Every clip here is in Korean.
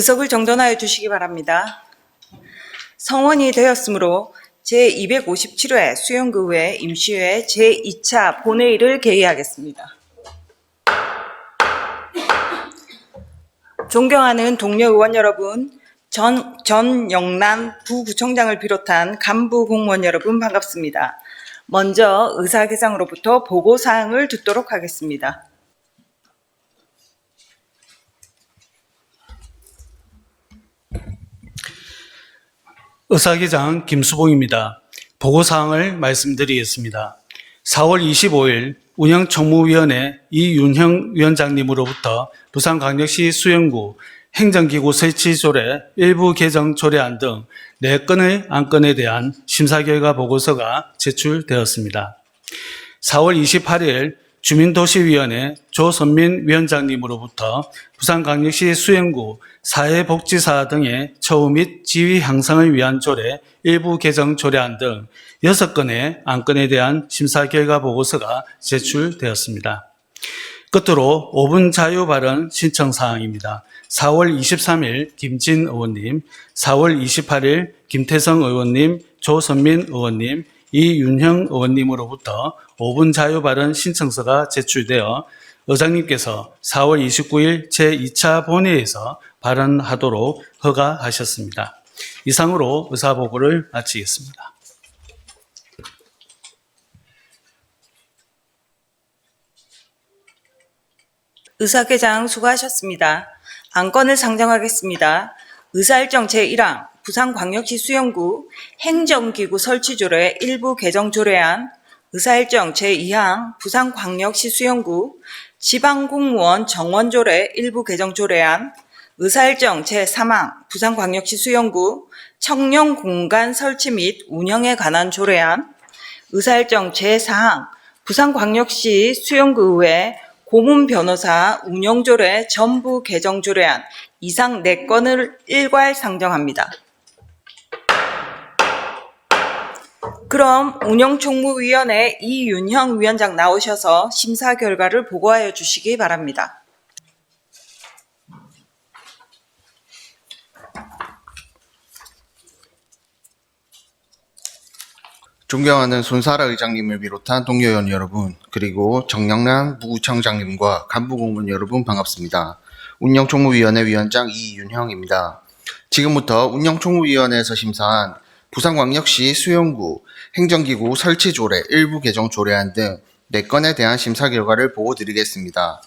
의석을 정돈하여 주시기 바랍니다. 성원이 되었으므로 제257회 수영구회 임시회 제2차 본회의를 개의하겠습니다. 존경하는 동료 의원 여러분, 전 영남 부구청장을 비롯한 간부 공무원 여러분 반갑습니다. 먼저 의사개장으로부터 보고사항을 듣도록 하겠습니다. 의사기장 김수봉입니다. 보고사항을 말씀드리겠습니다. 4월 25일 운영총무위원회 이윤형 위원장님으로부터 부산광역시 수영구 행정기구 설치조례 일부 개정 조례안 등 4건의 안건에 대한 심사결과 보고서가 제출되었습니다. 4월 28일 주민도시위원회 조선민 위원장님으로부터 부산광역시 수영구 사회복지사 등의 처우 및 지위 향상을 위한 조례 일부 개정 조례안 등 6건의 안건에 대한 심사 결과 보고서가 제출되었습니다. 끝으로 5분 자유 발언 신청사항입니다. 4월 23일 김진 의원님, 4월 28일 김태성 의원님, 조선민 의원님, 이윤형 의원님으로부터 5분 자유 발언 신청서가 제출되어 의장님께서 4월 29일 제2차 본회의에서 발언하도록 허가하셨습니다. 이상으로 의사보고를 마치겠습니다. 의사개장 수고하셨습니다. 안건을 상정하겠습니다. 의사일정 제1항 부산광역시 수영구 행정기구 설치조례 일부 개정 조례안, 의사일정 제2항 부산광역시 수영구 지방공무원 정원조례 일부 개정 조례안, 의사일정 제3항 부산광역시 수영구 청년공간 설치 및 운영에 관한 조례안, 의사일정 제4항 부산광역시 수영구의회 고문변호사 운영조례 전부 개정 조례안 이상 4건을 일괄 상정합니다. 그럼 운영총무위원회 이윤형 위원장 나오셔서 심사 결과를 보고하여 주시기 바랍니다. 존경하는 손사라 의장님을 비롯한 동료 의원 여러분, 그리고 정영남 부구청장님과 간부공무원 여러분 반갑습니다. 운영총무위원회 위원장 이윤형입니다. 지금부터 운영총무위원회에서 심사한 부산광역시 수영구 행정기구 설치조례 일부 개정 조례안 등 4건에 대한 심사 결과를 보고드리겠습니다.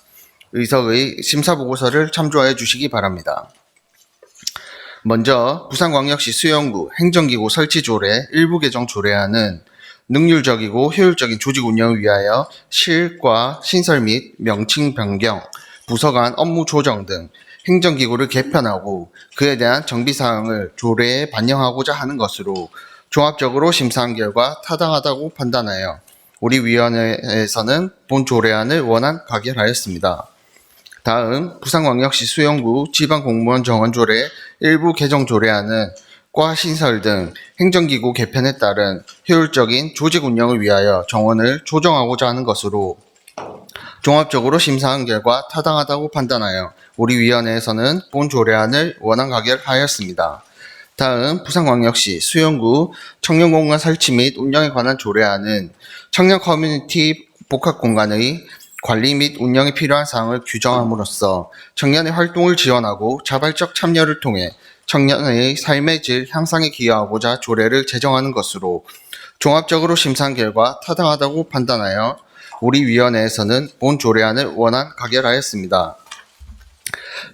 의석의 심사보고서를 참조하여 주시기 바랍니다. 먼저 부산광역시 수영구 행정기구 설치조례 일부 개정 조례안은 능률적이고 효율적인 조직 운영을 위하여 실과 신설 및 명칭 변경, 부서 간 업무 조정 등 행정기구를 개편하고 그에 대한 정비사항을 조례에 반영하고자 하는 것으로 종합적으로 심사한 결과 타당하다고 판단하여 우리 위원회에서는 본 조례안을 원안 가결하였습니다. 다음 부산광역시 수영구 지방공무원 정원조례 일부 개정 조례안은 과 신설 등 행정기구 개편에 따른 효율적인 조직 운영을 위하여 정원을 조정하고자 하는 것으로 종합적으로 심사한 결과 타당하다고 판단하여 우리 위원회에서는 본 조례안을 원안 가결하였습니다. 다음 부산광역시 수영구 청년공간 설치 및 운영에 관한 조례안은 청년 커뮤니티 복합공간의 관리 및 운영에 필요한 사항을 규정함으로써 청년의 활동을 지원하고 자발적 참여를 통해 청년의 삶의 질 향상에 기여하고자 조례를 제정하는 것으로 종합적으로 심사한 결과 타당하다고 판단하여 우리 위원회에서는 본 조례안을 원안 가결하였습니다.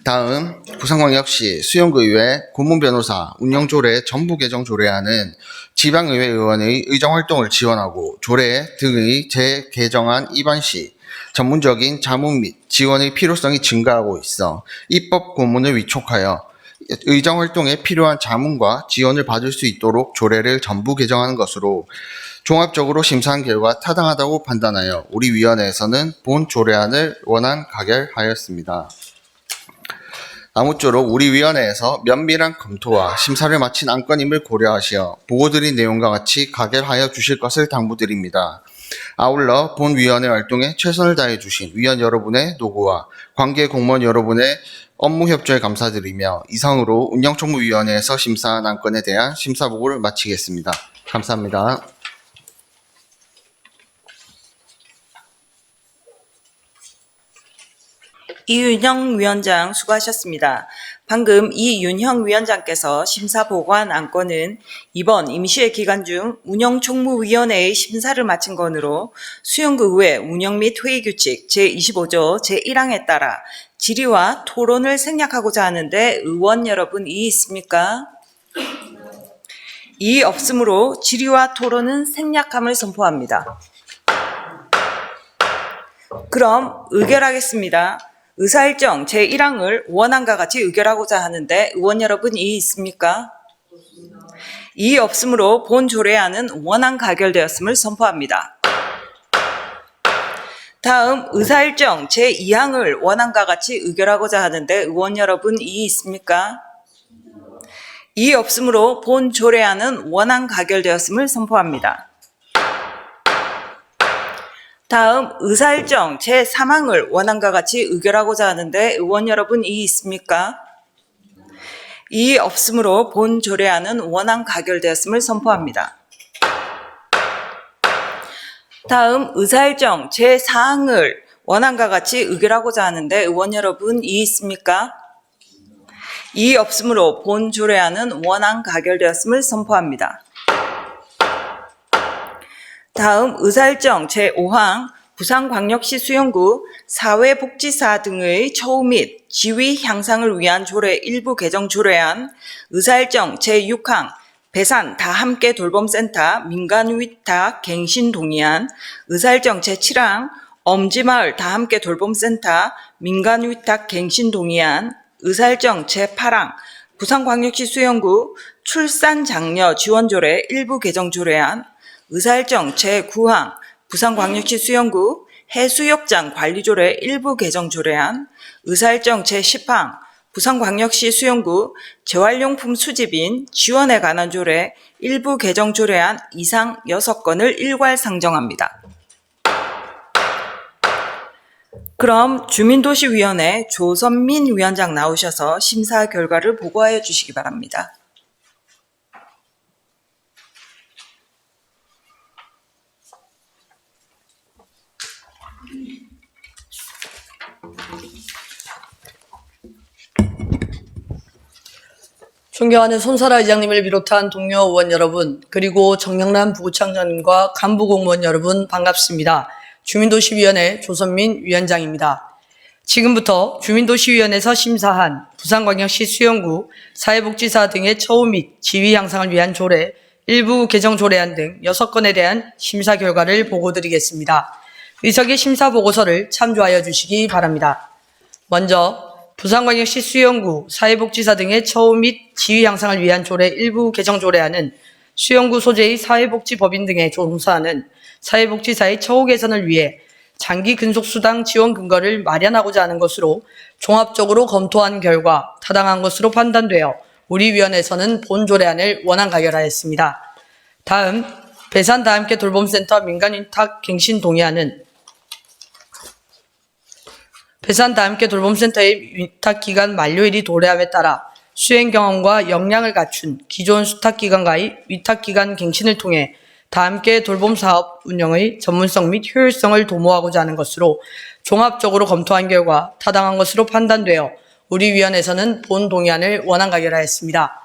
다음 부산광역시 수영구의회 고문변호사 운영조례 전부 개정 조례안은 지방의회 의원의 의정활동을 지원하고 조례 등의 재개정안 입안 시 전문적인 자문 및 지원의 필요성이 증가하고 있어 입법 고문을 위촉하여 의정활동에 필요한 자문과 지원을 받을 수 있도록 조례를 전부 개정하는 것으로 종합적으로 심사한 결과 타당하다고 판단하여 우리 위원회에서는 본 조례안을 원안 가결하였습니다. 아무쪼록 우리 위원회에서 면밀한 검토와 심사를 마친 안건임을 고려하시어 보고드린 내용과 같이 가결하여 주실 것을 당부드립니다. 아울러 본 위원회 활동에 최선을 다해 주신 위원 여러분의 노고와 관계 공무원 여러분의 업무 협조에 감사드리며 이상으로 운영총무위원회에서 심사한 안건에 대한 심사 보고를 마치겠습니다. 감사합니다. 이윤형 위원장 수고하셨습니다. 방금 이윤형 위원장께서 심사 보고한 안건은 이번 임시회 기간 중 운영총무위원회의 심사를 마친 건으로 수영구의회 운영 및 회의규칙 제25조 제1항에 따라 질의와 토론을 생략하고자 하는데 의원 여러분 이의 있습니까? 이의 없으므로 질의와 토론은 생략함을 선포합니다. 그럼 의결하겠습니다. 의사일정 제1항을 원안과 같이 의결하고자 하는데 의원 여러분 이의 있습니까? 이의 없으므로 본 조례안은 원안 가결되었음을 선포합니다. 다음 의사일정 제2항을 원안과 같이 의결하고자 하는데 의원 여러분 이의 있습니까? 이의 없으므로 본 조례안은 원안 가결되었음을 선포합니다. 다음 의사일정 제3항을 원안과 같이 의결하고자 하는데 의원 여러분 이의 있습니까? 이의 없으므로 본 조례안은 원안 가결되었음을 선포합니다. 다음 의사일정 제4항을 원안과 같이 의결하고자 하는데 의원 여러분 이의 있습니까? 이의 없으므로 본 조례안은 원안 가결되었음을 선포합니다. 다음 의사일정 제5항 부산광역시 수영구 사회복지사 등의 처우 및 지위 향상을 위한 조례 일부 개정 조례안, 의사일정 제6항 배산 다함께 돌봄센터 민간위탁 갱신 동의안, 의사일정 제7항 엄지마을 다함께 돌봄센터 민간위탁 갱신 동의안, 의사일정 제8항 부산광역시 수영구 출산장려 지원조례 일부 개정 조례안, 의사일정 제9항 부산광역시 수영구 해수욕장 관리조례 일부 개정 조례안, 의사일정 제10항 부산광역시 수영구 재활용품 수집인 지원에 관한 조례 일부 개정 조례안 이상 6건을 일괄 상정합니다. 그럼 주민도시위원회 조선민 위원장 나오셔서 심사 결과를 보고하여 주시기 바랍니다. 존경하는 손사라 의장님을 비롯한 동료 의원 여러분, 그리고 정영남 부구청장님과 간부 공무원 여러분 반갑습니다. 주민도시위원회 조선민 위원장입니다. 지금부터 주민도시위원회에서 심사한 부산광역시 수영구 사회복지사 등의 처우 및 지위 향상을 위한 조례, 일부 개정 조례안 등 6건에 대한 심사 결과를 보고드리겠습니다. 의석의 심사 보고서를 참조하여 주시기 바랍니다. 먼저 부산광역시 수영구 사회복지사 등의 처우 및 지위 향상을 위한 조례 일부 개정 조례안은 수영구 소재의 사회복지법인 등에 종사하는 사회복지사의 처우 개선을 위해 장기 근속수당 지원 근거를 마련하고자 하는 것으로 종합적으로 검토한 결과 타당한 것으로 판단되어 우리 위원회에서는 본 조례안을 원안 가결하였습니다. 다음 배산 다함께 돌봄센터 민간위탁 갱신 동의안은 배산 다함께 돌봄센터의 위탁기간 만료일이 도래함에 따라 수행 경험과 역량을 갖춘 기존 수탁기관과의 위탁기간 갱신을 통해 다함께 돌봄사업 운영의 전문성 및 효율성을 도모하고자 하는 것으로 종합적으로 검토한 결과 타당한 것으로 판단되어 우리 위원회에서는 본 동의안을 원안 가결하였습니다.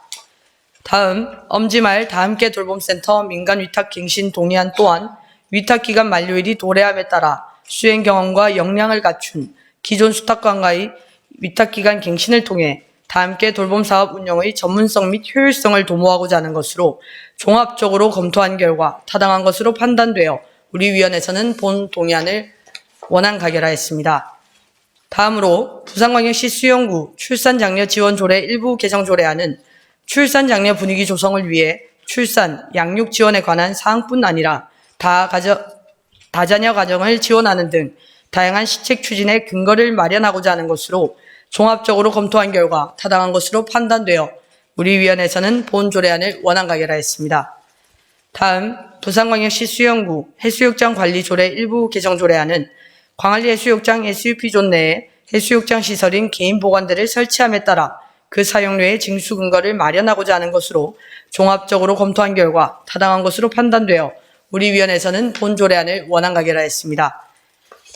다음 엄지마을 다함께 돌봄센터 민간위탁갱신 동의안 또한 위탁기간 만료일이 도래함에 따라 수행 경험과 역량을 갖춘 기존 수탁관과의 위탁기간 갱신을 통해 다함께 돌봄사업 운영의 전문성 및 효율성을 도모하고자 하는 것으로 종합적으로 검토한 결과 타당한 것으로 판단되어 우리 위원회에서는 본 동의안을 원안 가결하였습니다. 다음으로 부산광역시 수영구 출산장려 지원조례 일부 개정 조례안은 출산장려 분위기 조성을 위해 출산, 양육 지원에 관한 사항뿐 아니라 다자녀 가정을 지원하는 등 다양한 시책 추진의 근거를 마련하고자 하는 것으로 종합적으로 검토한 결과 타당한 것으로 판단되어 우리 위원회에서는 본 조례안을 원안 가결하였습니다. 다음 부산광역시 수영구 해수욕장 관리 조례 일부 개정 조례안은 광안리 해수욕장 SUP존 내에 해수욕장 시설인 개인 보관대를 설치함에 따라 그 사용료의 징수 근거를 마련하고자 하는 것으로 종합적으로 검토한 결과 타당한 것으로 판단되어 우리 위원회에서는 본 조례안을 원안 가결하였습니다.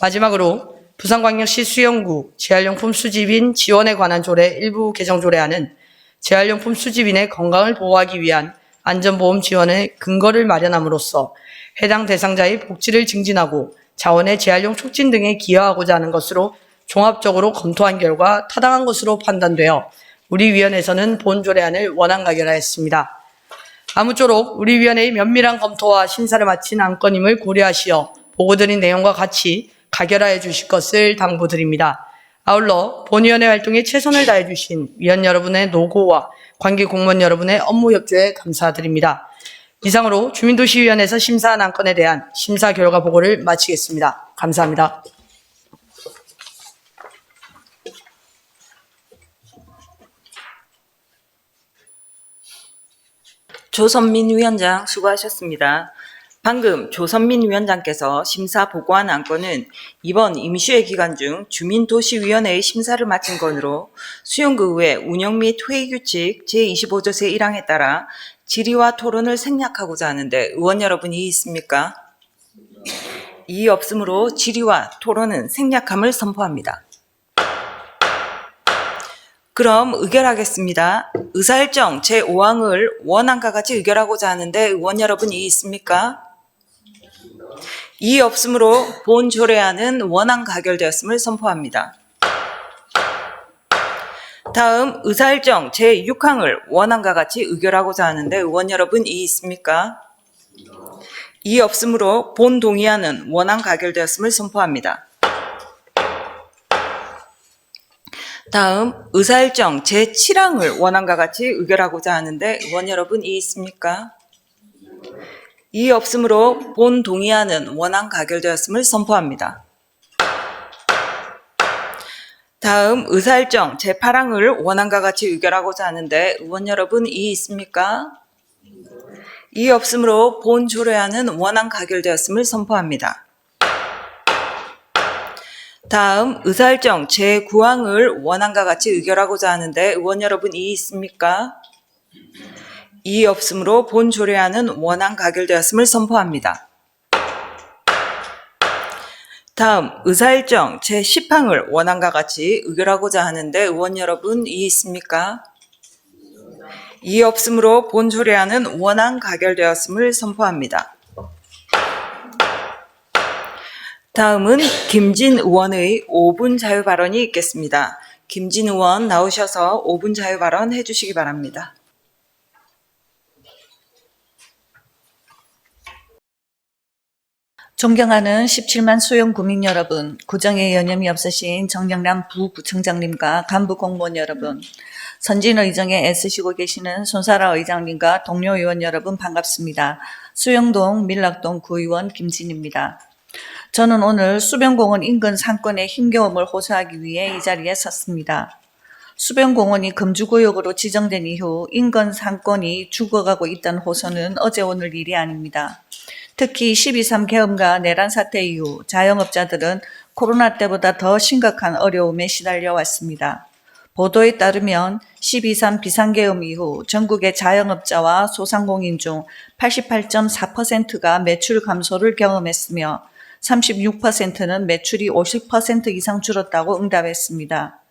마지막으로 부산광역시 수영구 재활용품 수집인 지원에 관한 조례 일부 개정 조례안은 재활용품 수집인의 건강을 보호하기 위한 안전보험 지원의 근거를 마련함으로써 해당 대상자의 복지를 증진하고 자원의 재활용 촉진 등에 기여하고자 하는 것으로 종합적으로 검토한 결과 타당한 것으로 판단되어 우리 위원회에서는 본 조례안을 원안 가결하였습니다. 아무쪼록 우리 위원회의 면밀한 검토와 심사를 마친 안건임을 고려하시어 보고드린 내용과 같이 가결하여 주실 것을 당부드립니다. 아울러 본위원회 활동에 최선을 다해 주신 위원 여러분의 노고와 관계 공무원 여러분의 업무 협조에 감사드립니다. 이상으로 주민도시위원회에서 심사한 안건에 대한 심사 결과 보고를 마치겠습니다. 감사합니다. 조선민 위원장 수고하셨습니다. 방금 조선민 위원장께서 심사 보고한 안건은 이번 임시회 기간 중 주민도시위원회의 심사를 마친 건으로 수용구의회 운영 및 회의규칙 제25조세 1항에 따라 질의와 토론을 생략하고자 하는데 의원 여러분이 있습니까? 이의 없으므로 질의와 토론은 생략함을 선포합니다. 그럼 의결하겠습니다. 의사일정 제5항을 원안과 같이 의결하고자 하는데 의원 여러분이 있습니까? 이의 없으므로 본 조례안은 원안 가결되었음을 선포합니다. 다음 의사일정 제6항을 원안과 같이 의결하고자 하는데 의원 여러분이 있습니까? 이의 없으므로 본 동의안은 원안 가결되었음을 선포합니다. 다음 의사일정 제7항을 원안과 같이 의결하고자 하는데 의원 여러분이 있습니까? 이의 없으므로 본 동의안은 원안 가결되었음을 선포합니다. 다음 의사일정 제8항을 원안과 같이 의결하고자 하는데 의원 여러분 이의 있습니까? 이의 없으므로 본 조례안은 원안 가결되었음을 선포합니다. 다음 의사일정 제9항을 원안과 같이 의결하고자 하는데 의원 여러분 이의 있습니까? 이의 없으므로 본 조례안은 원안 가결되었음을 선포합니다. 다음 의사일정 제10항을 원안과 같이 의결하고자 하는데 의원 여러분 이의 있습니까? 이의 없으므로 본 조례안은 원안 가결되었음을 선포합니다. 다음은 김진 의원의 5분 자유 발언이 있겠습니다. 김진 의원 나오셔서 5분 자유 발언 해주시기 바랍니다. 존경하는 17만 수용 구민 여러분, 구정에 여념이 없으신 정영남 부부청장님과 간부 공무원 여러분, 선진의정에 애쓰시고 계시는 손사라 의장님과 동료 의원 여러분 반갑습니다. 수영동 밀락동 구의원 김진입니다. 저는 오늘 수변공원 인근 상권의 힘겨움을 호소하기 위해 이 자리에 섰습니다. 수변공원이 금주구역으로 지정된 이후 인근 상권이 죽어가고 있다는 호소는 어제 오늘 일이 아닙니다. 특히 12.3 계엄과 내란 사태 이후 자영업자들은 코로나 때보다 더 심각한 어려움에 시달려 왔습니다. 보도에 따르면 12.3 비상계엄 이후 전국의 자영업자와 소상공인 중 88.4%가 매출 감소를 경험했으며 36%는 매출이 50% 이상 줄었다고 응답했습니다.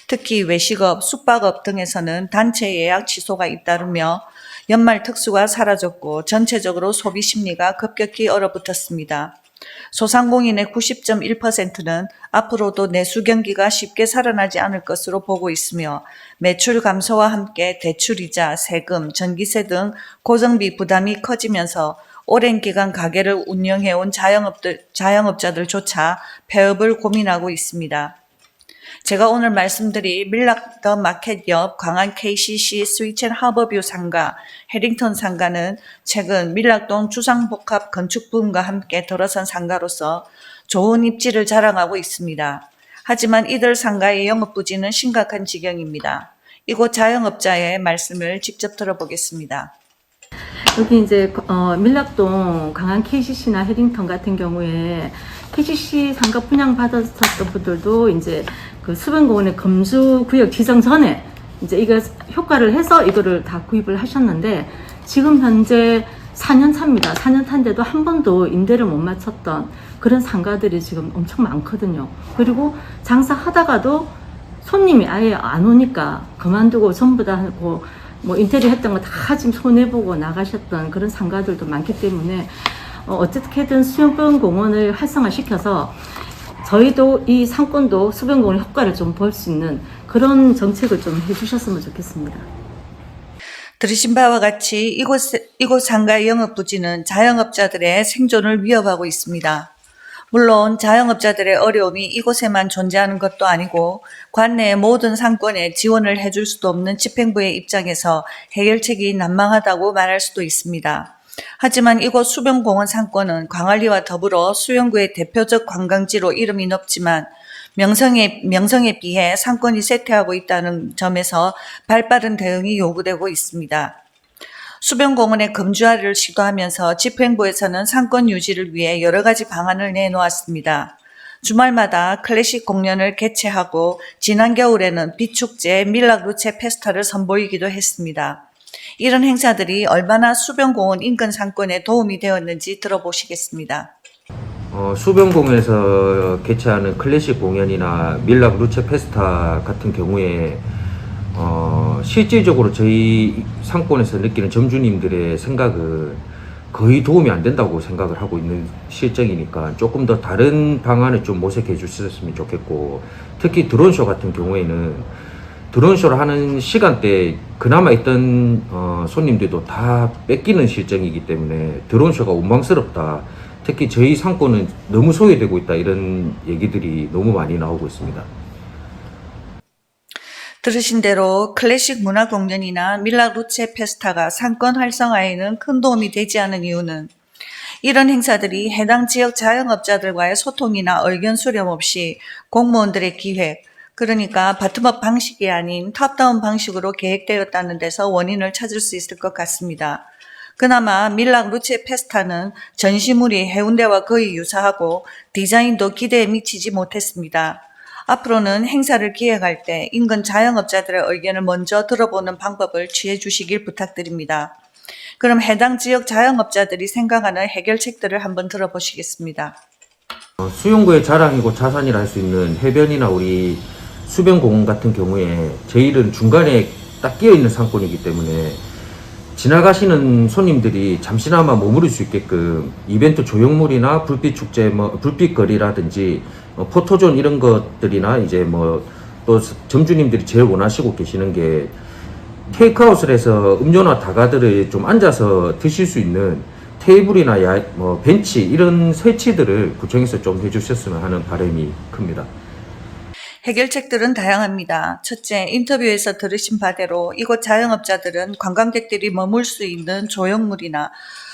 특히 외식업, 숙박업 등에서는 단체 예약 취소가 잇따르며 연말 특수가 사라졌고 전체적으로 소비 심리가 급격히 얼어붙었습니다. 소상공인의 90.1%는 앞으로도 내수 경기가 쉽게 살아나지 않을 것으로 보고 있으며 매출 감소와 함께 대출이자, 세금, 전기세 등 고정비 부담이 커지면서 오랜 기간 가게를 운영해온 자영업자들조차 폐업을 고민하고 있습니다. 제가 오늘 말씀드릴 밀락 더 마켓 옆 광안 KCC 스위트앤하버뷰 상가, 해링턴 상가는 최근 밀락동 주상복합 건축붐과 함께 들어선 상가로서 좋은 입지를 자랑하고 있습니다. 하지만 이들 상가의 영업 부진은 심각한 지경입니다. 이곳 자영업자의 말씀을 직접 들어보겠습니다. 여기 이제 밀락동 강한 KCC나 해링턴 같은 경우에 KCC 상가 분양 받았었던 분들도 이제 그 수변공원의 검수 구역 지정 전에 이제 이거 효과를 해서 이거를 다 구입을 하셨는데 지금 현재 4년 차입니다. 4년 차인데도 한 번도 임대를 못 마쳤던 그런 상가들이 지금 엄청 많거든요. 그리고 장사하다가도 손님이 아예 안 오니까 그만두고 전부 다 하고 뭐 인테리어 했던 거 다 지금 손해보고 나가셨던 그런 상가들도 많기 때문에 어떻게든 수변공원을 활성화시켜서 저희도 이 상권도 수변공원 효과를 좀 볼 수 있는 그런 정책을 좀 해주셨으면 좋겠습니다. 들으신 바와 같이 이곳 상가 영업 부지는 자영업자들의 생존을 위협하고 있습니다. 물론 자영업자들의 어려움이 이곳에만 존재하는 것도 아니고 관내의 모든 상권에 지원을 해줄 수도 없는 집행부의 입장에서 해결책이 난망하다고 말할 수도 있습니다. 하지만 이곳 수변공원 상권은 광안리와 더불어 수영구의 대표적 관광지로 이름이 높지만 명성에 비해 상권이 쇠퇴하고 있다는 점에서 발빠른 대응이 요구되고 있습니다. 수변공원의 금주화를 시도하면서 집행부에서는 상권 유지를 위해 여러 가지 방안을 내놓았습니다. 주말마다 클래식 공연을 개최하고 지난 겨울에는 비축제 밀락루체 페스타를 선보이기도 했습니다. 이런 행사들이 얼마나 수변공원 인근 상권에 도움이 되었는지 들어보시겠습니다. 수변공원에서 개최하는 클래식 공연이나 밀락 루체 페스타 같은 경우에 실질적으로 저희 상권에서 느끼는 점주님들의 생각은 거의 도움이 안 된다고 생각을 하고 있는 실정이니까 조금 더 다른 방안을 좀 모색해 주셨으면 좋겠고, 특히 드론쇼 같은 경우에는 드론쇼를 하는 시간대에 그나마 있던 손님들도 다 뺏기는 실정이기 때문에 드론쇼가 원망스럽다. 특히 저희 상권은 너무 소외되고 있다, 이런 얘기들이 너무 많이 나오고 있습니다. 들으신 대로 클래식 문화 공연이나 밀라루체 페스타가 상권 활성화에는 큰 도움이 되지 않은 이유는 이런 행사들이 해당 지역 자영업자들과의 소통이나 의견 수렴 없이 공무원들의 기획, 그러니까 바텀업 방식이 아닌 탑다운 방식으로 계획되었다는 데서 원인을 찾을 수 있을 것 같습니다. 그나마 밀락 루체 페스타는 전시물이 해운대와 거의 유사하고 디자인도 기대에 미치지 못했습니다. 앞으로는 행사를 기획할 때 인근 자영업자들의 의견을 먼저 들어보는 방법을 취해 주시길 부탁드립니다. 그럼 해당 지역 자영업자들이 생각하는 해결책들을 한번 들어보시겠습니다. 수용구의 자랑이고 자산이라 할 수 있는 해변이나 우리 수변공원 같은 경우에 저희는 중간에 딱 끼어있는 상권이기 때문에 지나가시는 손님들이 잠시나마 머무를 수 있게끔 이벤트 조형물이나 불빛 축제, 불빛 거리라든지 포토존 이런 것들이나 이제 또 점주님들이 제일 원하시고 계시는 게 테이크아웃을 해서 음료나 다가들을 좀 앉아서 드실 수 있는 테이블이나 벤치 이런 설치들을 구청에서 좀 해주셨으면 하는 바람이 큽니다. 해결책들은 다양합니다. 첫째, 인터뷰에서 들으신 바대로 이곳 자영업자들은 관광객들이 머물 수 있는 조형물이나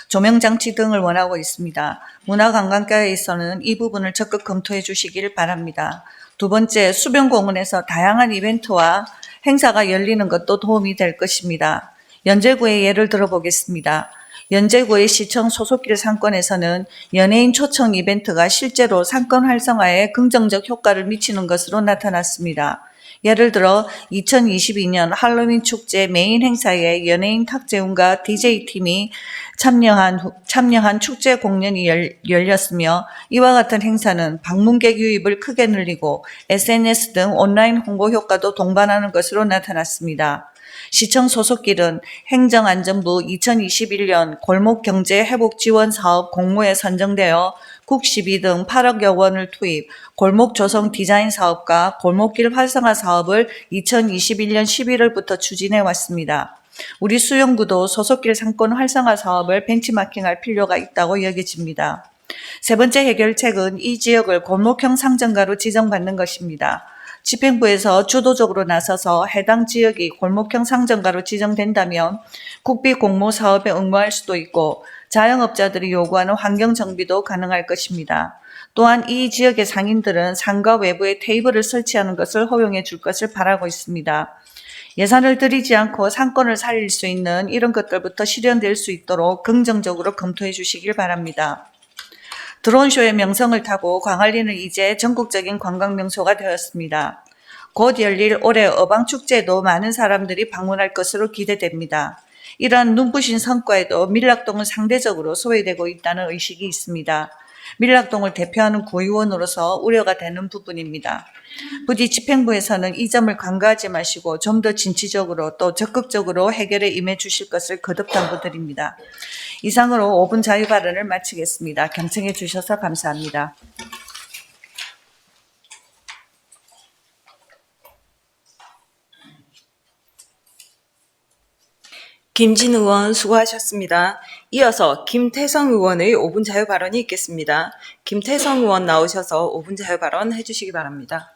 조명장치 등을 원하고 있습니다. 문화관광과에서는 이 부분을 적극 검토해 주시길 바랍니다. 두 번째, 수변공원에서 다양한 이벤트와 행사가 열리는 것도 도움이 될 것입니다. 연제구의 예를 들어보겠습니다. 연제구의 시청 소속길 상권에서는 연예인 초청 이벤트가 실제로 상권 활성화에 긍정적 효과를 미치는 것으로 나타났습니다. 예를 들어 2022년 할로윈 축제 메인 행사에 연예인 탁재훈과 DJ팀이 참여한 축제 공연이 열렸으며 이와 같은 행사는 방문객 유입을 크게 늘리고 SNS 등 온라인 홍보 효과도 동반하는 것으로 나타났습니다. 시청 소속길은 행정안전부 2021년 골목경제회복지원사업 공모에 선정되어 국12 등 8억여 원을 투입, 골목조성 디자인 사업과 골목길 활성화 사업을 2021년 11월부터 추진해 왔습니다. 우리 수영구도 소속길 상권 활성화 사업을 벤치마킹할 필요가 있다고 여겨집니다. 세 번째 해결책은 이 지역을 골목형 상점가로 지정받는 것입니다. 집행부에서 주도적으로 나서서 해당 지역이 골목형 상점가로 지정된다면 국비 공모 사업에 응모할 수도 있고 자영업자들이 요구하는 환경 정비도 가능할 것입니다. 또한 이 지역의 상인들은 상가 외부에 테이블을 설치하는 것을 허용해 줄 것을 바라고 있습니다. 예산을 들이지 않고 상권을 살릴 수 있는 이런 것들부터 실현될 수 있도록 긍정적으로 검토해 주시길 바랍니다. 드론쇼의 명성을 타고 광안리는 이제 전국적인 관광명소가 되었습니다. 곧 열릴 올해 어방축제에도 많은 사람들이 방문할 것으로 기대됩니다. 이러한 눈부신 성과에도 밀락동은 상대적으로 소외되고 있다는 의식이 있습니다. 밀락동을 대표하는 구의원으로서 우려가 되는 부분입니다. 부디 집행부에서는 이 점을 간과하지 마시고 좀 더 진취적으로 또 적극적으로 해결에 임해 주실 것을 거듭 당부드립니다. 이상으로 5분 자유 발언을 마치겠습니다. 경청해 주셔서 감사합니다. 김진 의원 수고하셨습니다. 이어서 김태성 의원의 5분 자유 발언이 있겠습니다. 김태성 의원 나오셔서 5분 자유 발언 해주시기 바랍니다.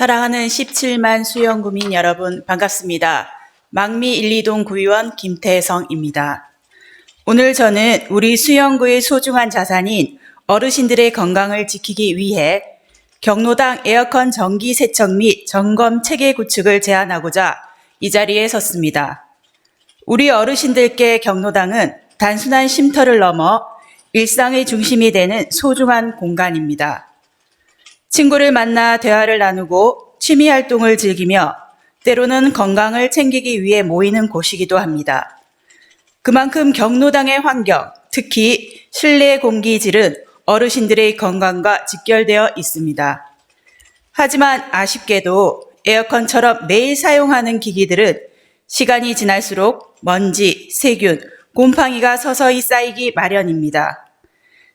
사랑하는 17만 수영구민 여러분 반갑습니다. 망미 1, 2동 구의원 김태성입니다. 오늘 저는 우리 수영구의 소중한 자산인 어르신들의 건강을 지키기 위해 경로당 에어컨 정기 세척 및 점검 체계 구축을 제안하고자 이 자리에 섰습니다. 우리 어르신들께 경로당은 단순한 쉼터를 넘어 일상의 중심이 되는 소중한 공간입니다. 친구를 만나 대화를 나누고 취미 활동을 즐기며 때로는 건강을 챙기기 위해 모이는 곳이기도 합니다. 그만큼 경로당의 환경, 특히 실내 공기질은 어르신들의 건강과 직결되어 있습니다. 하지만 아쉽게도 에어컨처럼 매일 사용하는 기기들은 시간이 지날수록 먼지, 세균, 곰팡이가 서서히 쌓이기 마련입니다.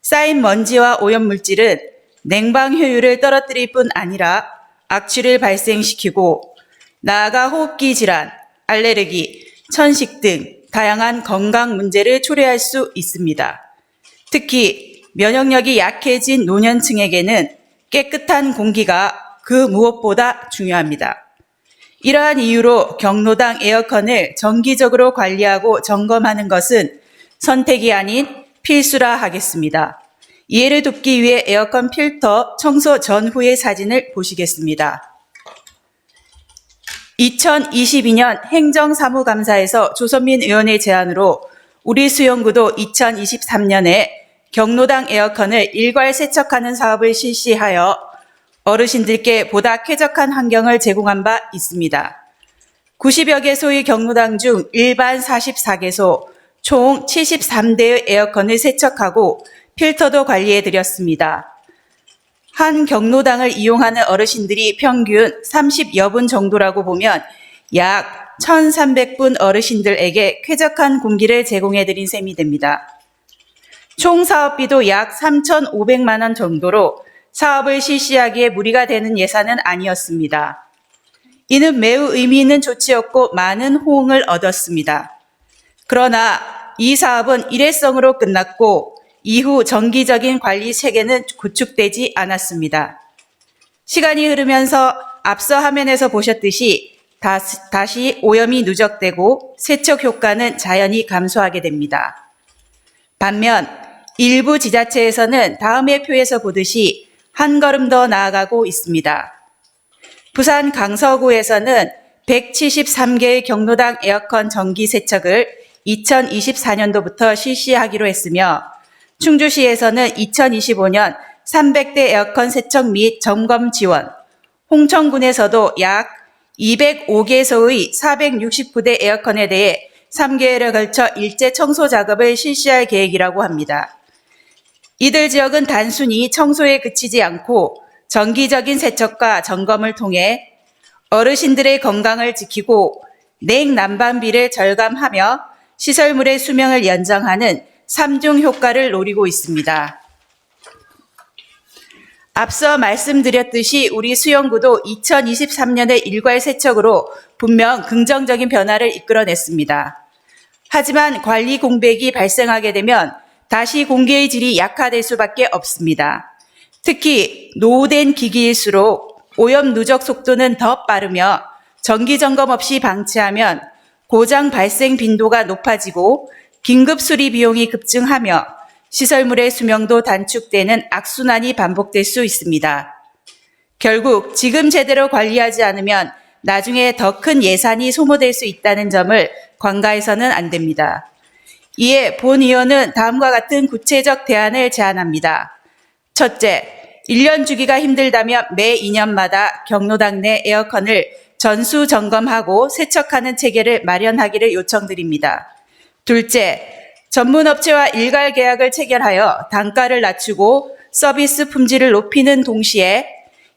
쌓인 먼지와 오염물질은 냉방 효율을 떨어뜨릴 뿐 아니라 악취를 발생시키고 나아가 호흡기 질환, 알레르기, 천식 등 다양한 건강 문제를 초래할 수 있습니다. 특히 면역력이 약해진 노년층에게는 깨끗한 공기가 그 무엇보다 중요합니다. 이러한 이유로 경로당 에어컨을 정기적으로 관리하고 점검하는 것은 선택이 아닌 필수라 하겠습니다. 이해를 돕기 위해 에어컨 필터 청소 전후의 사진을 보시겠습니다. 2022년 행정사무감사에서 조선민 의원의 제안으로 우리 수영구도 2023년에 경로당 에어컨을 일괄 세척하는 사업을 실시하여 어르신들께 보다 쾌적한 환경을 제공한 바 있습니다. 90여 개소의 경로당 중 일반 44개소, 총 73대의 에어컨을 세척하고 필터도 관리해드렸습니다. 한 경로당을 이용하는 어르신들이 평균 30여 분 정도라고 보면 약 1,300분 어르신들에게 쾌적한 공기를 제공해드린 셈이 됩니다. 총 사업비도 약 3,500만 원 정도로 사업을 실시하기에 무리가 되는 예산은 아니었습니다. 이는 매우 의미 있는 조치였고 많은 호응을 얻었습니다. 그러나 이 사업은 일회성으로 끝났고 이후 정기적인 관리 체계는 구축되지 않았습니다. 시간이 흐르면서 앞서 화면에서 보셨듯이 다시 오염이 누적되고 세척 효과는 자연히 감소하게 됩니다. 반면 일부 지자체에서는 다음의 표에서 보듯이 한 걸음 더 나아가고 있습니다. 부산 강서구에서는 173개의 경로당 에어컨 정기 세척을 2024년도부터 실시하기로 했으며 충주시에서는 2025년 300대 에어컨 세척 및 점검 지원, 홍천군에서도 약 205개소의 469대 에어컨에 대해 3개월에 걸쳐 일제 청소 작업을 실시할 계획이라고 합니다. 이들 지역은 단순히 청소에 그치지 않고 정기적인 세척과 점검을 통해 어르신들의 건강을 지키고 냉난방비를 절감하며 시설물의 수명을 연장하는 3중 효과를 노리고 있습니다. 앞서 말씀드렸듯이 우리 수영구도 2023년의 일괄 세척으로 분명 긍정적인 변화를 이끌어냈습니다. 하지만 관리 공백이 발생하게 되면 다시 공기의 질이 약화될 수밖에 없습니다. 특히 노후된 기기일수록 오염 누적 속도는 더 빠르며 정기 점검 없이 방치하면 고장 발생 빈도가 높아지고 긴급 수리 비용이 급증하며 시설물의 수명도 단축되는 악순환이 반복될 수 있습니다. 결국 지금 제대로 관리하지 않으면 나중에 더 큰 예산이 소모될 수 있다는 점을 관가해서는 안 됩니다. 이에 본 의원은 다음과 같은 구체적 대안을 제안합니다. 첫째, 1년 주기가 힘들다면 매 2년마다 경로당 내 에어컨을 전수 점검하고 세척하는 체계를 마련하기를 요청드립니다. 둘째, 전문업체와 일괄 계약을 체결하여 단가를 낮추고 서비스 품질을 높이는 동시에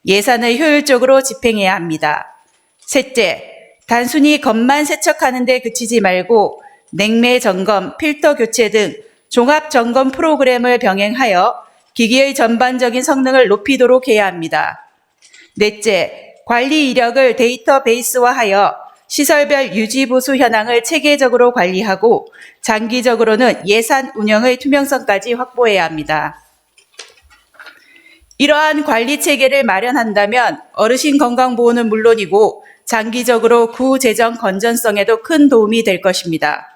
예산을 효율적으로 집행해야 합니다. 셋째, 단순히 겉만 세척하는 데 그치지 말고 냉매 점검, 필터 교체 등 종합 점검 프로그램을 병행하여 기기의 전반적인 성능을 높이도록 해야 합니다. 넷째, 관리 이력을 데이터베이스화하여 시설별 유지 보수 현황을 체계적으로 관리하고 장기적으로는 예산 운영의 투명성까지 확보해야 합니다. 이러한 관리 체계를 마련한다면 어르신 건강 보호는 물론이고 장기적으로 구재정 건전성에도 큰 도움이 될 것입니다.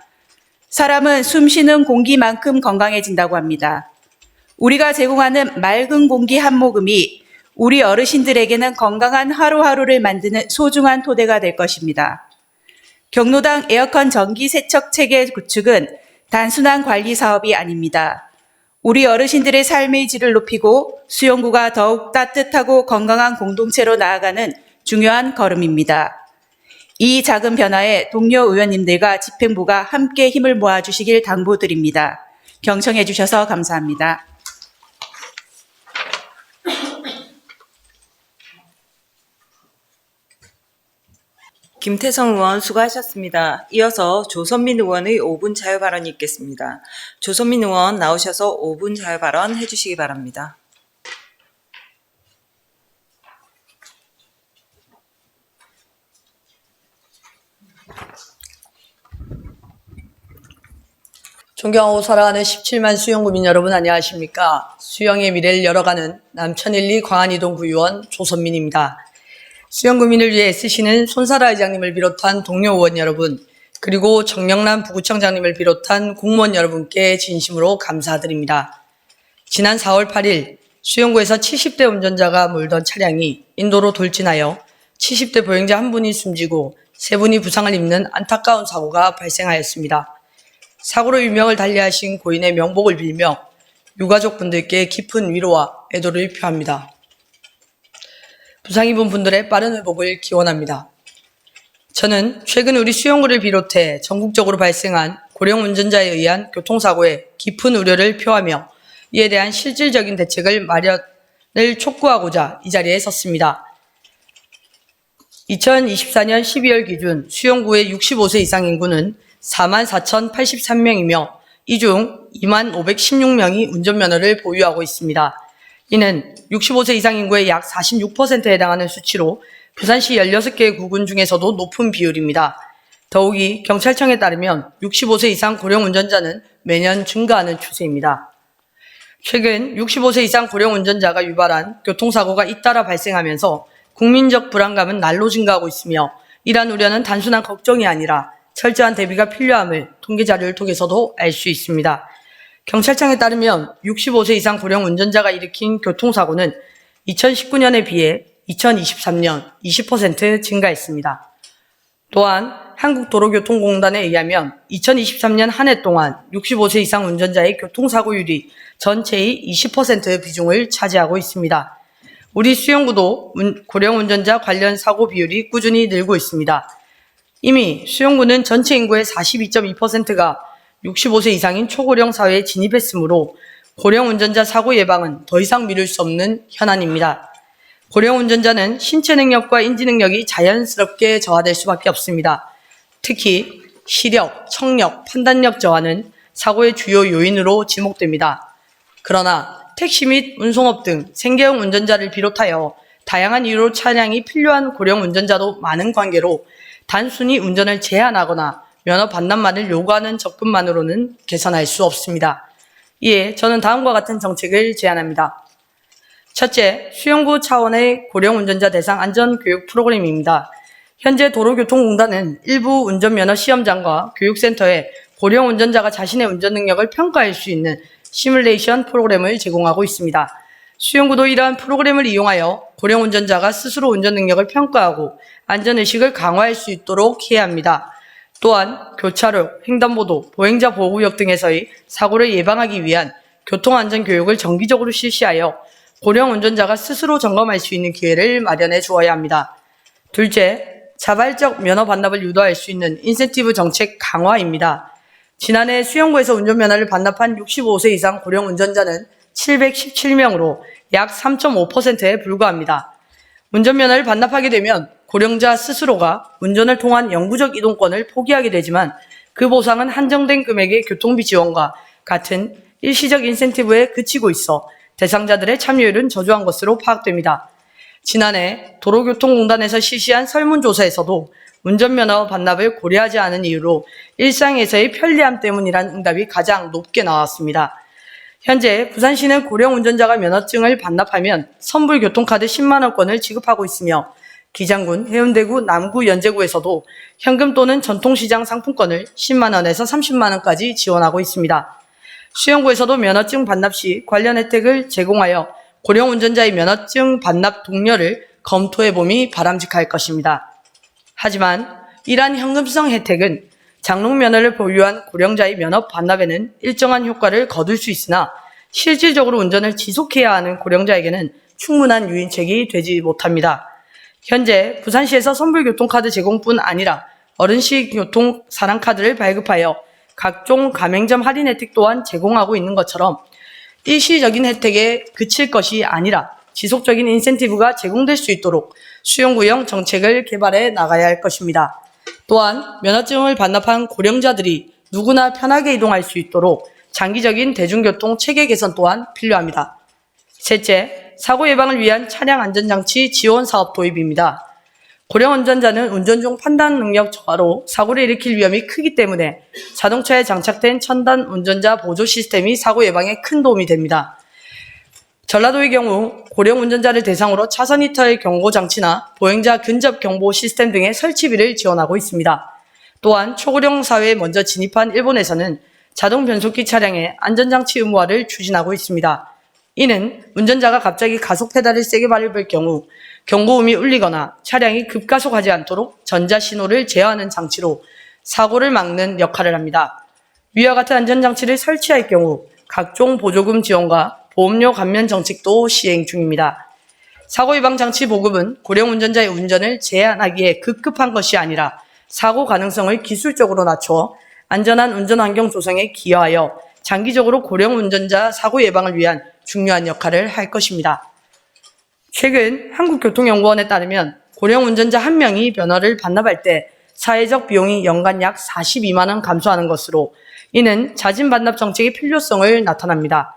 사람은 숨쉬는 공기만큼 건강해진다고 합니다. 우리가 제공하는 맑은 공기 한 모금이 우리 어르신들에게는 건강한 하루하루를 만드는 소중한 토대가 될 것입니다. 경로당 에어컨 전기 세척 체계 구축은 단순한 관리 사업이 아닙니다. 우리 어르신들의 삶의 질을 높이고 수용구가 더욱 따뜻하고 건강한 공동체로 나아가는 중요한 걸음입니다. 이 작은 변화에 동료 의원님들과 집행부가 함께 힘을 모아주시길 당부드립니다. 경청해 주셔서 감사합니다. 김태성 의원 수고하셨습니다. 이어서 조선민 의원의 5분 자유 발언이 있겠습니다. 조선민 의원 나오셔서 5분 자유 발언 해주시기 바랍니다. 존경하고 사랑하는 17만 수영구민 여러분 안녕하십니까. 수영의 미래를 열어가는 남천일리 광안이동 구의원 조선민입니다. 수영구민을 위해 애쓰시는 손사라 의장님을 비롯한 동료 의원 여러분, 그리고 정영남 부구청장님을 비롯한 공무원 여러분께 진심으로 감사드립니다. 지난 4월 8일 수영구에서 70대 운전자가 몰던 차량이 인도로 돌진하여 70대 보행자 한 분이 숨지고 3분이 부상을 입는 안타까운 사고가 발생하였습니다. 사고로 유명을 달리하신 고인의 명복을 빌며 유가족분들께 깊은 위로와 애도를 표합니다. 부상 입은 분들의 빠른 회복을 기원합니다. 저는 최근 우리 수영구를 비롯해 전국적으로 발생한 고령 운전자에 의한 교통사고에 깊은 우려를 표하며 이에 대한 실질적인 대책을 마련을 촉구하고자 이 자리에 섰습니다. 2024년 12월 기준 수영구의 65세 이상 인구는 44,083명이며 이 중 25,516명이 운전면허를 보유하고 있습니다. 이는 65세 이상 인구의 약 46%에 해당하는 수치로 부산시 16개 구군 중에서도 높은 비율입니다. 더욱이 경찰청에 따르면 65세 이상 고령 운전자는 매년 증가하는 추세입니다. 최근 65세 이상 고령 운전자가 유발한 교통사고가 잇따라 발생하면서 국민적 불안감은 날로 증가하고 있으며 이러한 우려는 단순한 걱정이 아니라 철저한 대비가 필요함을 통계 자료를 통해서도 알 수 있습니다. 경찰청에 따르면 65세 이상 고령 운전자가 일으킨 교통사고는 2019년에 비해 2023년 20% 증가했습니다. 또한 한국도로교통공단에 의하면 2023년 한 해 동안 65세 이상 운전자의 교통사고율이 전체의 20% 비중을 차지하고 있습니다. 우리 수영구도 고령 운전자 관련 사고 비율이 꾸준히 늘고 있습니다. 이미 수영구는 전체 인구의 42.2%가 65세 이상인 초고령 사회에 진입했으므로 고령 운전자 사고 예방은 더 이상 미룰 수 없는 현안입니다. 고령 운전자는 신체 능력과 인지 능력이 자연스럽게 저하될 수밖에 없습니다. 특히 시력, 청력, 판단력 저하는 사고의 주요 요인으로 지목됩니다. 그러나 택시 및 운송업 등 생계형 운전자를 비롯하여 다양한 이유로 차량이 필요한 고령 운전자도 많은 관계로 단순히 운전을 제한하거나 면허 반납만을 요구하는 접근만으로는 개선할 수 없습니다. 이에 저는 다음과 같은 정책을 제안합니다. 첫째, 수영구 차원의 고령 운전자 대상 안전교육 프로그램입니다. 현재 도로교통공단은 일부 운전면허 시험장과 교육센터에 고령 운전자가 자신의 운전 능력을 평가할 수 있는 시뮬레이션 프로그램을 제공하고 있습니다. 수영구도 이러한 프로그램을 이용하여 고령 운전자가 스스로 운전 능력을 평가하고 안전의식을 강화할 수 있도록 해야 합니다. 또한 교차로, 횡단보도, 보행자 보호구역 등에서의 사고를 예방하기 위한 교통안전교육을 정기적으로 실시하여 고령 운전자가 스스로 점검할 수 있는 기회를 마련해 주어야 합니다. 둘째, 자발적 면허 반납을 유도할 수 있는 인센티브 정책 강화입니다. 지난해 수영구에서 운전면허를 반납한 65세 이상 고령 운전자는 717명으로 약 3.5%에 불과합니다. 운전면허를 반납하게 되면 고령자 스스로가 운전을 통한 영구적 이동권을 포기하게 되지만 그 보상은 한정된 금액의 교통비 지원과 같은 일시적 인센티브에 그치고 있어 대상자들의 참여율은 저조한 것으로 파악됩니다. 지난해 도로교통공단에서 실시한 설문조사에서도 운전면허 반납을 고려하지 않은 이유로 일상에서의 편리함 때문이라는 응답이 가장 높게 나왔습니다. 현재 부산시는 고령 운전자가 면허증을 반납하면 선불교통카드 10만원권을 지급하고 있으며 기장군, 해운대구, 남구, 연제구에서도 현금 또는 전통시장 상품권을 10만원에서 30만원까지 지원하고 있습니다. 수영구에서도 면허증 반납 시 관련 혜택을 제공하여 고령 운전자의 면허증 반납 독려를 검토해봄이 바람직할 것입니다. 하지만 이러한 현금성 혜택은 장롱 면허를 보유한 고령자의 면허 반납에는 일정한 효과를 거둘 수 있으나 실질적으로 운전을 지속해야 하는 고령자에게는 충분한 유인책이 되지 못합니다. 현재 부산시에서 선불교통카드 제공뿐 아니라 어른시 교통 사랑카드를 발급하여 각종 가맹점 할인 혜택 또한 제공하고 있는 것처럼 일시적인 혜택에 그칠 것이 아니라 지속적인 인센티브가 제공될 수 있도록 수용구형 정책을 개발해 나가야 할 것입니다. 또한 면허증을 반납한 고령자들이 누구나 편하게 이동할 수 있도록 장기적인 대중교통 체계 개선 또한 필요합니다. 셋째, 사고 예방을 위한 차량 안전장치 지원 사업 도입입니다. 고령 운전자는 운전 중 판단 능력 저하로 사고를 일으킬 위험이 크기 때문에 자동차에 장착된 첨단 운전자 보조 시스템이 사고 예방에 큰 도움이 됩니다. 전라도의 경우 고령 운전자를 대상으로 차선 이탈 경고 장치나 보행자 근접 경보 시스템 등의 설치비를 지원하고 있습니다. 또한 초고령 사회에 먼저 진입한 일본에서는 자동 변속기 차량의 안전장치 의무화를 추진하고 있습니다. 이는 운전자가 갑자기 가속 페달을 세게 밟을 경우 경고음이 울리거나 차량이 급가속하지 않도록 전자신호를 제어하는 장치로 사고를 막는 역할을 합니다. 위와 같은 안전장치를 설치할 경우 각종 보조금 지원과 보험료 감면 정책도 시행 중입니다. 사고 예방 장치 보급은 고령 운전자의 운전을 제한하기에 급급한 것이 아니라 사고 가능성을 기술적으로 낮춰 안전한 운전 환경 조성에 기여하여 장기적으로 고령 운전자 사고 예방을 위한 중요한 역할을 할 것입니다. 최근 한국교통연구원에 따르면 고령 운전자 1명이 면허를 반납할 때 사회적 비용이 연간 약 42만 원 감소하는 것으로 이는 자진 반납 정책의 필요성을 나타납니다.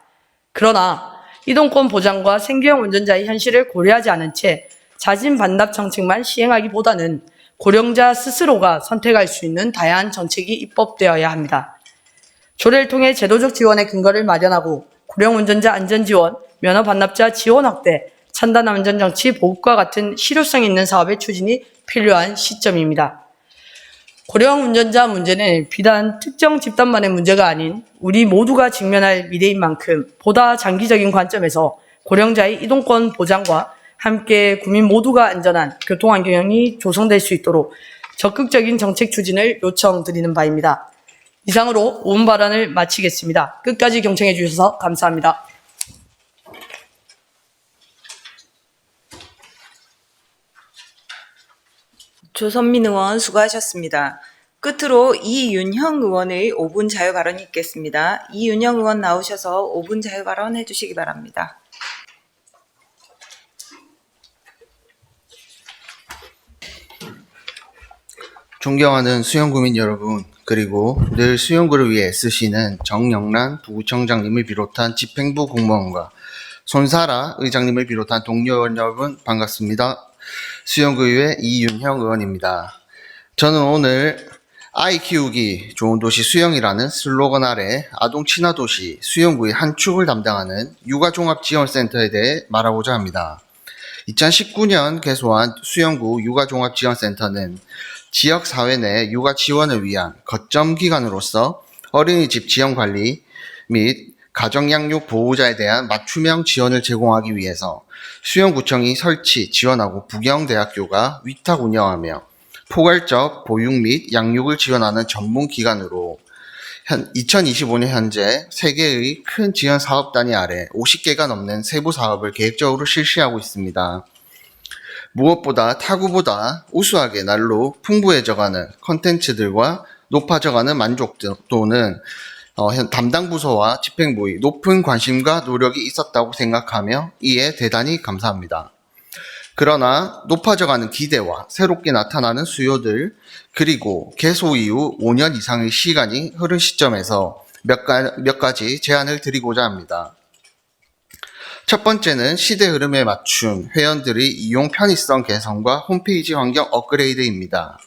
그러나 이동권 보장과 생계형 운전자의 현실을 고려하지 않은 채 자진 반납 정책만 시행하기보다는 고령자 스스로가 선택할 수 있는 다양한 정책이 입법되어야 합니다. 조례를 통해 제도적 지원의 근거를 마련하고 고령 운전자 안전지원, 면허 반납자 지원 확대, 첨단 안전장치 보급과 같은 실효성 있는 사업의 추진이 필요한 시점입니다. 고령 운전자 문제는 비단 특정 집단만의 문제가 아닌 우리 모두가 직면할 미래인 만큼 보다 장기적인 관점에서 고령자의 이동권 보장과 함께 국민 모두가 안전한 교통환경이 조성될 수 있도록 적극적인 정책 추진을 요청드리는 바입니다. 이상으로 오분 발언을 마치겠습니다. 끝까지 경청해 주셔서 감사합니다. 조선민 의원 수고하셨습니다. 끝으로 이윤형 의원의 5분 자유 발언이 있겠습니다. 이윤형 의원 나오셔서 5분 자유 발언 해주시기 바랍니다. 존경하는 수영구민 여러분, 그리고 늘 수영구를 위해 애쓰시는 정영란 부구청장님을 비롯한 집행부 공무원과 손사라 의장님을 비롯한 동료 의원 여러분 반갑습니다. 수영구의회 이윤형 의원입니다. 저는 오늘 아이 키우기 좋은 도시 수영이라는 슬로건 아래 아동 친화 도시 수영구의 한 축을 담당하는 육아종합지원센터에 대해 말하고자 합니다. 2019년 개소한 수영구 육아종합지원센터는 지역사회 내 육아 지원을 위한 거점 기관으로서 어린이집 지원 관리 및 가정양육 보호자에 대한 맞춤형 지원을 제공하기 위해서 수영구청이 설치, 지원하고 부경대학교가 위탁 운영하며 포괄적 보육 및 양육을 지원하는 전문 기관으로 2025년 현재 3개의 큰 지원 사업 단위 아래 50개가 넘는 세부 사업을 계획적으로 실시하고 있습니다. 무엇보다 타구보다 우수하게 날로 풍부해져가는 콘텐츠들과 높아져가는 만족도는 담당 부서와 집행부의 높은 관심과 노력이 있었다고 생각하며 이에 대단히 감사합니다. 그러나 높아져가는 기대와 새롭게 나타나는 수요들, 그리고 개소 이후 5년 이상의 시간이 흐른 시점에서 몇 가지 제안을 드리고자 합니다. 첫 번째는 시대 흐름에 맞춘 회원들의 이용 편의성 개선과 홈페이지 환경 업그레이드입니다.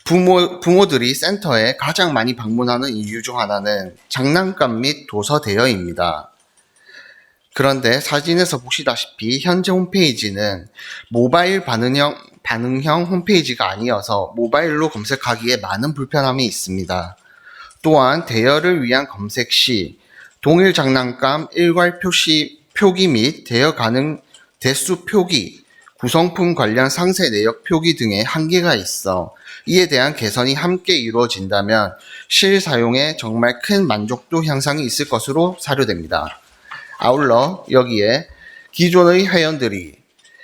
부모들이 센터에 가장 많이 방문하는 이유 중 하나는 장난감 및 도서 대여입니다. 그런데 사진에서 보시다시피 현재 홈페이지는 모바일 반응형 홈페이지가 아니어서 모바일로 검색하기에 많은 불편함이 있습니다. 또한 대여를 위한 검색 시 동일 장난감 일괄 표기 및 대여 가능 대수 표기, 구성품 관련 상세 내역 표기 등의 한계가 있어 이에 대한 개선이 함께 이루어진다면 실사용에 정말 큰 만족도 향상이 있을 것으로 사료됩니다. 아울러 여기에 기존의 회원들이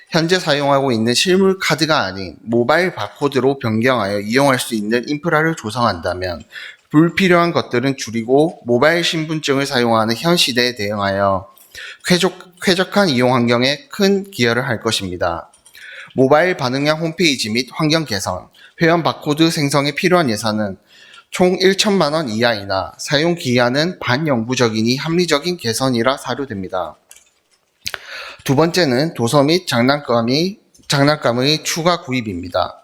현재 사용하고 있는 실물 카드가 아닌 모바일 바코드로 변경하여 이용할 수 있는 인프라를 조성한다면 불필요한 것들은 줄이고 모바일 신분증을 사용하는 현 시대에 대응하여 쾌적한 이용 환경에 큰 기여를 할 것입니다. 모바일 반응형 홈페이지 및 환경 개선, 회원 바코드 생성에 필요한 예산은 총 1천만 원 이하이나 사용 기한은 반영구적이니 합리적인 개선이라 사료됩니다. 두 번째는 도서 및 장난감의 추가 구입입니다.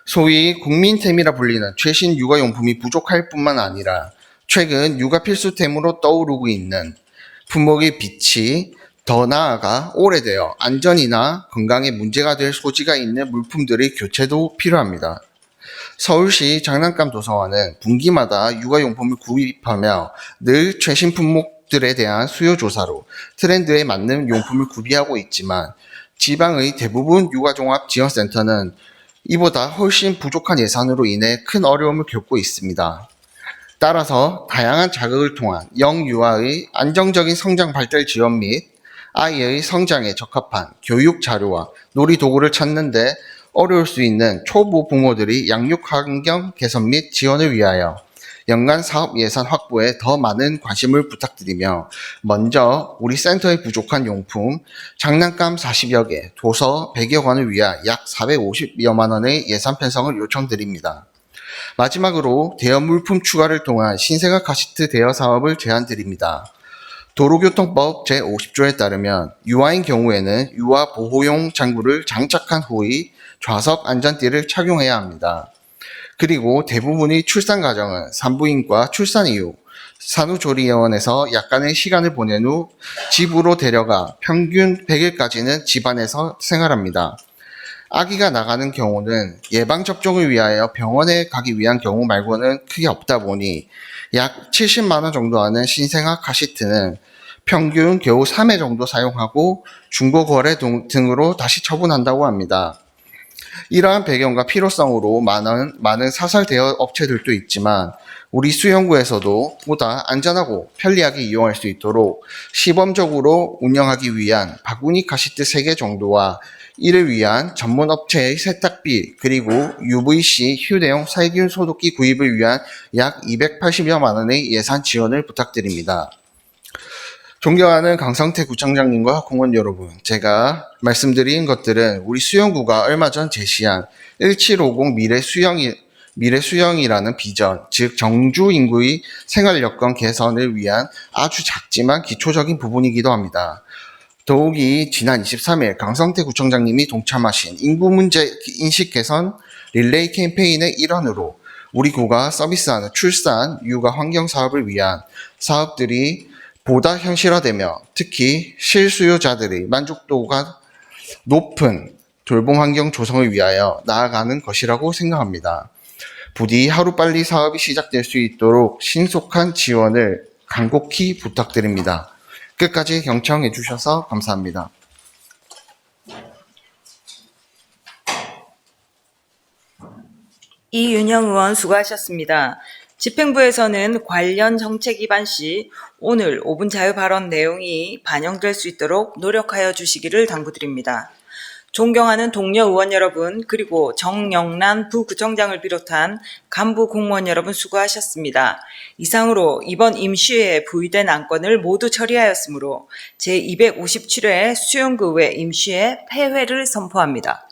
소위 국민템이라 불리는 최신 육아용품이 부족할 뿐만 아니라 최근 육아 필수템으로 떠오르고 있는 품목의 빛이 더 나아가 오래되어 안전이나 건강에 문제가 될 소지가 있는 물품들의 교체도 필요합니다. 서울시 장난감 도서관은 분기마다 육아용품을 구입하며 늘 최신 품목들에 대한 수요 조사로 트렌드에 맞는 용품을 구비하고 있지만 지방의 대부분 육아종합지원센터는 이보다 훨씬 부족한 예산으로 인해 큰 어려움을 겪고 있습니다. 따라서 다양한 자극을 통한 영유아의 안정적인 성장 발달 지원 및 아이의 성장에 적합한 교육 자료와 놀이 도구를 찾는데 어려울 수 있는 초보 부모들이 양육 환경 개선 및 지원을 위하여 연간 사업 예산 확보에 더 많은 관심을 부탁드리며 먼저 우리 센터의 부족한 용품, 장난감 40여 개, 도서 100여 권을 위한 약 450여만 원의 예산 편성을 요청드립니다. 마지막으로 대여 물품 추가를 통한 신생아 카시트 대여 사업을 제안드립니다. 도로교통법 제50조에 따르면 유아인 경우에는 유아 보호용 장구를 장착한 후의 좌석 안전띠를 착용해야 합니다. 그리고 대부분의 출산 가정은 산부인과 출산 이후 산후조리원에서 약간의 시간을 보낸 후 집으로 데려가 평균 100일까지는 집안에서 생활합니다. 아기가 나가는 경우는 예방접종을 위하여 병원에 가기 위한 경우 말고는 크게 없다 보니 약 70만 원 정도 하는 신생아 카시트는 평균 겨우 3회 정도 사용하고 중고 거래 등으로 다시 처분한다고 합니다. 이러한 배경과 필요성으로 많은 사설 대여 업체들도 있지만 우리 수영구에서도 보다 안전하고 편리하게 이용할 수 있도록 시범적으로 운영하기 위한 바구니 카시트 3개 정도와 이를 위한 전문 업체의 세탁비 그리고 UVC 휴대용 살균 소독기 구입을 위한 약 280여만 원의 예산 지원을 부탁드립니다. 존경하는 강성태 구청장님과 공원 여러분, 제가 말씀드린 것들은 우리 수영구가 얼마 전 제시한 1750 미래수영이라는 비전, 즉 정주 인구의 생활 여건 개선을 위한 아주 작지만 기초적인 부분이기도 합니다. 더욱이 지난 23일 강성태 구청장님이 동참하신 인구 문제 인식 개선 릴레이 캠페인의 일환으로 우리 구가 서비스하는 출산, 육아 환경 사업을 위한 사업들이 보다 현실화되며 특히 실수요자들의 만족도가 높은 돌봄 환경 조성을 위하여 나아가는 것이라고 생각합니다. 부디 하루빨리 사업이 시작될 수 있도록 신속한 지원을 간곡히 부탁드립니다. 끝까지 경청해 주셔서 감사합니다. 이윤형 의원 수고하셨습니다. 집행부에서는 관련 정책 위반 시 오늘 5분 자유 발언 내용이 반영될 수 있도록 노력하여 주시기를 당부드립니다. 존경하는 동료 의원 여러분, 그리고 정영란 부구청장을 비롯한 간부 공무원 여러분 수고하셨습니다. 이상으로 이번 임시회에 부의된 안건을 모두 처리하였으므로 제257회 수용구 의회 임시회 폐회를 선포합니다.